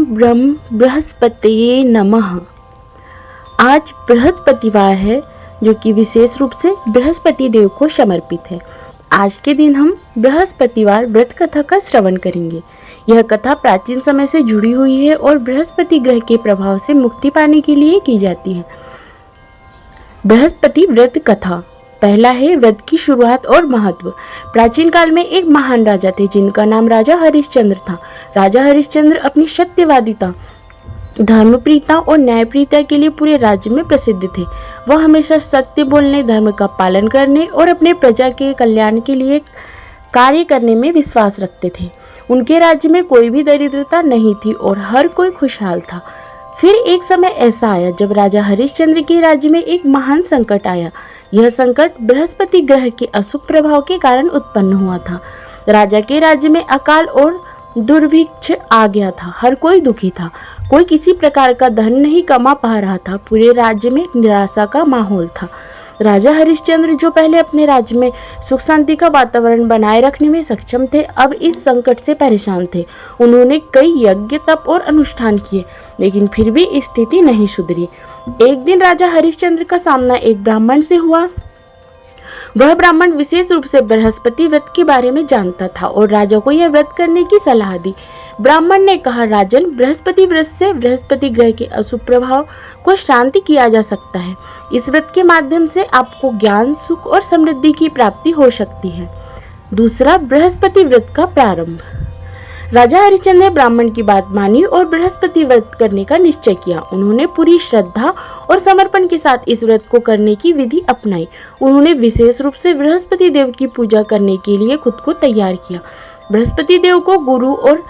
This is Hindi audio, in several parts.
ब्रह्म बृहस्पतये नमः। आज बृहस्पतिवार है, जो कि विशेष रूप से बृहस्पति देव को समर्पित है। आज के दिन हम बृहस्पतिवार व्रत कथा का श्रवण करेंगे। यह कथा प्राचीन समय से जुड़ी हुई है और बृहस्पति ग्रह के प्रभाव से मुक्ति पाने के लिए की जाती है। बृहस्पति व्रत कथा। पहला है व्रत की शुरुआत और महत्व। प्राचीन काल में एक महान राजा थे जिनका नाम राजा हरिश्चंद्र था। राजा हरिश्चंद्र अपनी सत्यवादिता, धर्मप्रियता और न्यायप्रियता के लिए पूरे राज्य में प्रसिद्ध थे। वह हमेशा सत्य बोलने, धर्म का पालन करने और अपने प्रजा के कल्याण के लिए कार्य करने में विश्वास रखते थे। उनके राज्य में कोई भी दरिद्रता नहीं थी और हर कोई खुशहाल था। फिर एक समय ऐसा आया जब राजा हरिश्चंद्र के राज्य में एक महान संकट आया। यह संकट बृहस्पति ग्रह के अशुभ प्रभाव के कारण उत्पन्न हुआ था। राजा के राज्य में अकाल और दुर्भिक्ष आ गया था। हर कोई दुखी था। कोई किसी प्रकार का धन नहीं कमा पा रहा था। पूरे राज्य में निराशा का माहौल था। राजा हरिश्चंद्र, जो पहले अपने राज्य में सुख शांति का वातावरण बनाए रखने में सक्षम थे, अब इस संकट से परेशान थे। उन्होंने कई यज्ञ, तप और अनुष्ठान किए, लेकिन फिर भी स्थिति नहीं सुधरी। एक दिन राजा हरिश्चंद्र का सामना एक ब्राह्मण से हुआ। वह ब्राह्मण विशेष रूप से बृहस्पति व्रत के बारे में जानता था और राजा को यह व्रत करने की सलाह दी। ब्राह्मण ने कहा, राजन, बृहस्पति व्रत से बृहस्पति ग्रह के अशुभ प्रभाव को शांति किया जा सकता है। इस व्रत के माध्यम से आपको ज्ञान, सुख और समृद्धि की प्राप्ति हो सकती है। दूसरा, बृहस्पति व्रत का प्रारंभ। राजा हरिश्चंद्र ने ब्राह्मण की बात मानी और बृहस्पति व्रत करने का निश्चय किया। उन्होंने पूरी श्रद्धा और समर्पण के साथ इस व्रत को करने की विधि अपनाई। उन्होंने विशेष रूप से बृहस्पति देव की पूजा करने के लिए खुद को तैयार किया। बृहस्पति देव को गुरु और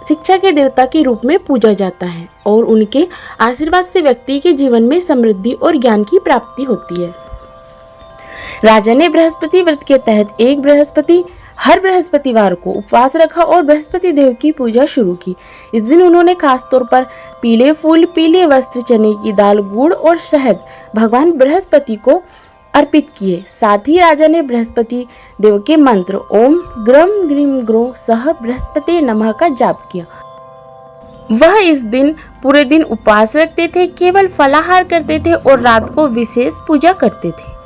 शिक्षा के देवता के रूप में पूजा जाता है और उनके आशीर्वाद से व्यक्ति के जीवन में समृद्धि और ज्ञान की प्राप्ति होती है। राजा ने बृहस्पति व्रत के तहत हर बृहस्पतिवार को उपवास रखा और बृहस्पति देव की पूजा शुरू की। इस दिन उन्होंने खास तौर पर पीले फूल, पीले वस्त्र, चने की दाल, गुड़ और शहद भगवान बृहस्पति को अर्पित किए। साथ ही राजा ने बृहस्पति देव के मंत्र ओम ग्रम ग्रीम ग्रो सह बृहस्पति नमः का जाप किया। वह इस दिन पूरे दिन उपवास रखते थे, केवल फलाहार करते थे और रात को विशेष पूजा करते थे।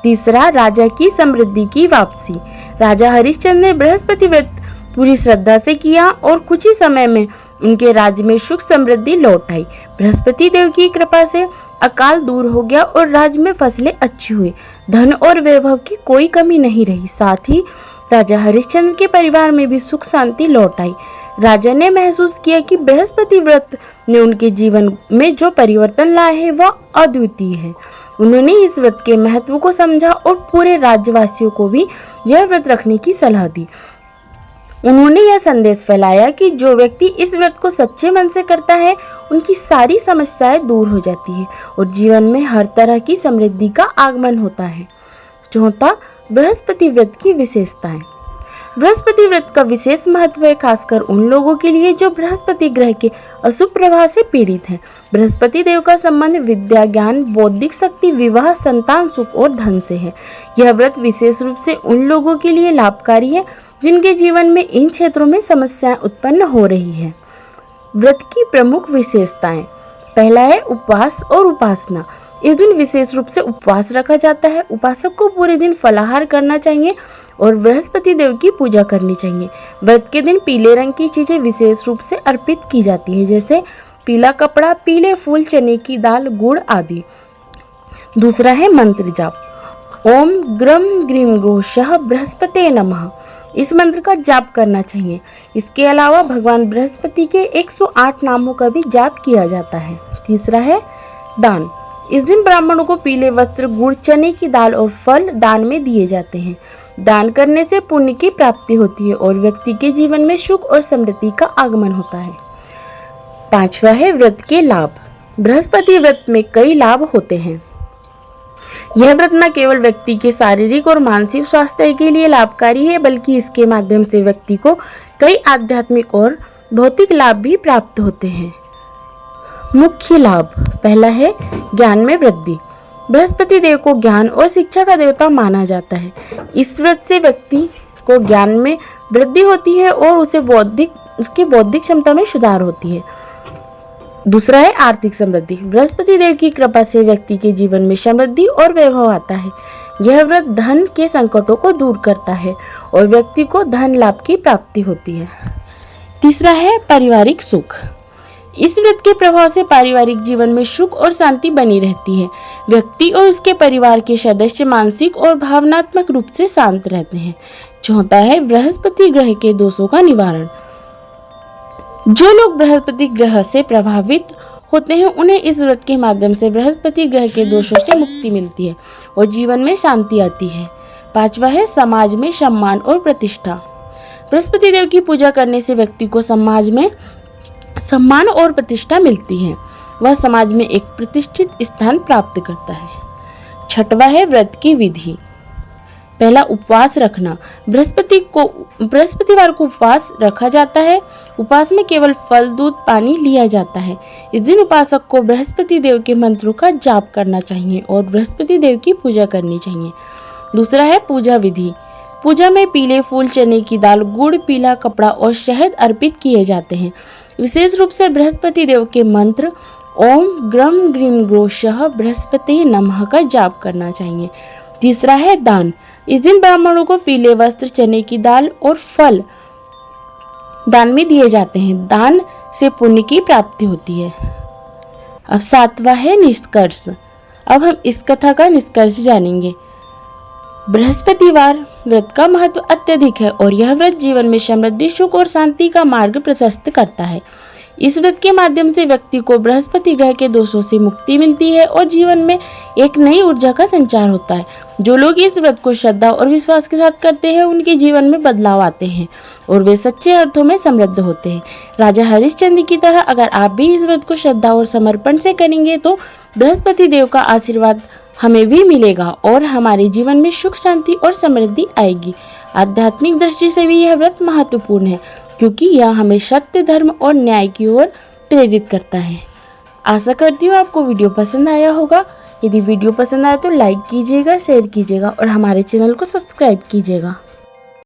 तीसरा, राजा की समृद्धि की वापसी। राजा हरिश्चंद्र ने बृहस्पति व्रत पूरी श्रद्धा से किया और कुछ ही समय में उनके राज्य में सुख समृद्धि लौट आई। बृहस्पति देव की कृपा से अकाल दूर हो गया और राज्य में फसलें अच्छी हुई। धन और वैभव की कोई कमी नहीं रही। साथ ही राजा हरिश्चंद्र के परिवार में भी सुख शांति लौट आई। राजा ने महसूस किया कि बृहस्पति व्रत ने उनके जीवन में जो परिवर्तन लाए हैं वह अद्वितीय है। उन्होंने इस व्रत के महत्व को समझा और पूरे राज्यवासियों को भी यह व्रत रखने की सलाह दी। उन्होंने यह संदेश फैलाया कि जो व्यक्ति इस व्रत को सच्चे मन से करता है, उनकी सारी समस्याएं दूर हो जाती है और जीवन में हर तरह की समृद्धि का आगमन होता है। चौथा, बृहस्पति व्रत की विशेषताएं। बृहस्पति व्रत का विशेष महत्व है, खासकर उन लोगों के लिए जो बृहस्पति ग्रह के अशुभ प्रभाव से पीड़ित हैं। बृहस्पति देव का संबंध विद्या, ज्ञान, बौद्धिक शक्ति, विवाह, संतान सुख और धन से है। यह व्रत विशेष रूप से उन लोगों के लिए लाभकारी है जिनके जीवन में इन क्षेत्रों में समस्याएं उत्पन्न हो रही है। व्रत की प्रमुख विशेषताएं। पहला है उपवास और उपासना। इस दिन विशेष रूप से उपवास रखा जाता है। उपासक को पूरे दिन फलाहार करना चाहिए और बृहस्पति देव की पूजा करनी चाहिए। व्रत के दिन पीले रंग की चीजें विशेष रूप से अर्पित की जाती है, जैसे पीला कपड़ा, पीले फूल, चने की दाल, गुड़ आदि। दूसरा है मंत्र जाप। ओम ग्रम ग्रीम ग्रोशः बृहस्पते नमः। इस मंत्र का जाप करना चाहिए। इसके अलावा भगवान बृहस्पति के 108 नामों का भी जाप किया जाता है। तीसरा है दान। इस दिन ब्राह्मणों को पीले वस्त्र, गुड़, चने की दाल और फल दान में दिए जाते हैं। दान करने से पुण्य की प्राप्ति होती है और व्यक्ति के जीवन में सुख और समृद्धि का आगमन होता है। पांचवा है व्रत के लाभ। बृहस्पति व्रत में कई लाभ होते हैं। यह व्रत न केवल व्यक्ति के शारीरिक और मानसिक स्वास्थ्य के लिए लाभकारी है, बल्कि इसके माध्यम से व्यक्ति को कई आध्यात्मिक और भौतिक लाभ भी प्राप्त होते हैं। मुख्य लाभ। पहला है ज्ञान में वृद्धि। बृहस्पति देव को ज्ञान और शिक्षा का देवता माना जाता है। इस व्रत से व्यक्ति को ज्ञान में वृद्धि होती है और उसकी बौद्धिक क्षमता में सुधार होती है। दूसरा है आर्थिक समृद्धि। बृहस्पति देव की कृपा से व्यक्ति के जीवन में समृद्धि और वैभव आता है। यह व्रत धन के संकटों को दूर करता है और व्यक्ति को धन लाभ की प्राप्ति होती है। तीसरा है पारिवारिक सुख। इस व्रत के प्रभाव से पारिवारिक जीवन में सुख और शांति बनी रहती है। व्यक्ति और उसके परिवार के सदस्य मानसिक और भावनात्मक रूप से शांत रहते हैं। चौथा है बृहस्पति ग्रह के दोषों का निवारण। जो लोग बृहस्पति ग्रह से प्रभावित होते हैं उन्हें इस व्रत के माध्यम से बृहस्पति ग्रह के दोषों से मुक्ति मिलती है और जीवन में शांति आती है। पांचवा है समाज में सम्मान और प्रतिष्ठा। बृहस्पति देव की पूजा करने से व्यक्ति को समाज में सम्मान और प्रतिष्ठा मिलती है। वह समाज में एक प्रतिष्ठित स्थान प्राप्त करता है। छठवा है व्रत की विधि। पहला, उपवास रखना। बृहस्पतिवार को उपवास रखा जाता है। उपवास में केवल फल, दूध, पानी लिया जाता है। इस दिन उपासक को बृहस्पति देव के मंत्रों का जाप करना चाहिए और बृहस्पति देव की पूजा करनी चाहिए। दूसरा है पूजा विधि। पूजा में पीले फूल, चने की दाल, गुड़, पीला कपड़ा और शहद अर्पित किए जाते हैं। विशेष रूप से बृहस्पति देव के मंत्र ओम ग्रम ग्रीम ग्रोशः बृहस्पति नमः का जाप करना चाहिए। तीसरा है दान। इस दिन ब्राह्मणों को पीले वस्त्र, चने की दाल और फल दान में दिए जाते हैं। दान से पुण्य की प्राप्ति होती है। अब सातवां है निष्कर्ष। अब हम इस कथा का निष्कर्ष जानेंगे। बृहस्पतिवार व्रत का महत्व अत्यधिक है और यह व्रत जीवन में समृद्धि, सुख और शांति का मार्ग प्रशस्त करता है। इस व्रत के माध्यम से व्यक्ति को बृहस्पति ग्रह के दोषों से मुक्ति मिलती है और जीवन में एक नई ऊर्जा का संचार होता है। जो लोग इस व्रत को श्रद्धा और विश्वास के साथ करते हैं उनके जीवन में बदलाव आते हैं और वे सच्चे अर्थों में समृद्ध होते हैं। राजा हरिश्चंद्र की तरह अगर आप भी इस व्रत को श्रद्धा और समर्पण से करेंगे तो बृहस्पति देव का आशीर्वाद हमें भी मिलेगा और हमारे जीवन में सुख, शांति और समृद्धि आएगी। आध्यात्मिक दृष्टि से भी यह व्रत महत्वपूर्ण है क्योंकि यह हमें सत्य, धर्म और न्याय की ओर प्रेरित करता है। आशा करती हूँ आपको वीडियो पसंद आया होगा। यदि वीडियो पसंद आया तो लाइक कीजिएगा, शेयर कीजिएगा और हमारे चैनल को सब्सक्राइब कीजिएगा।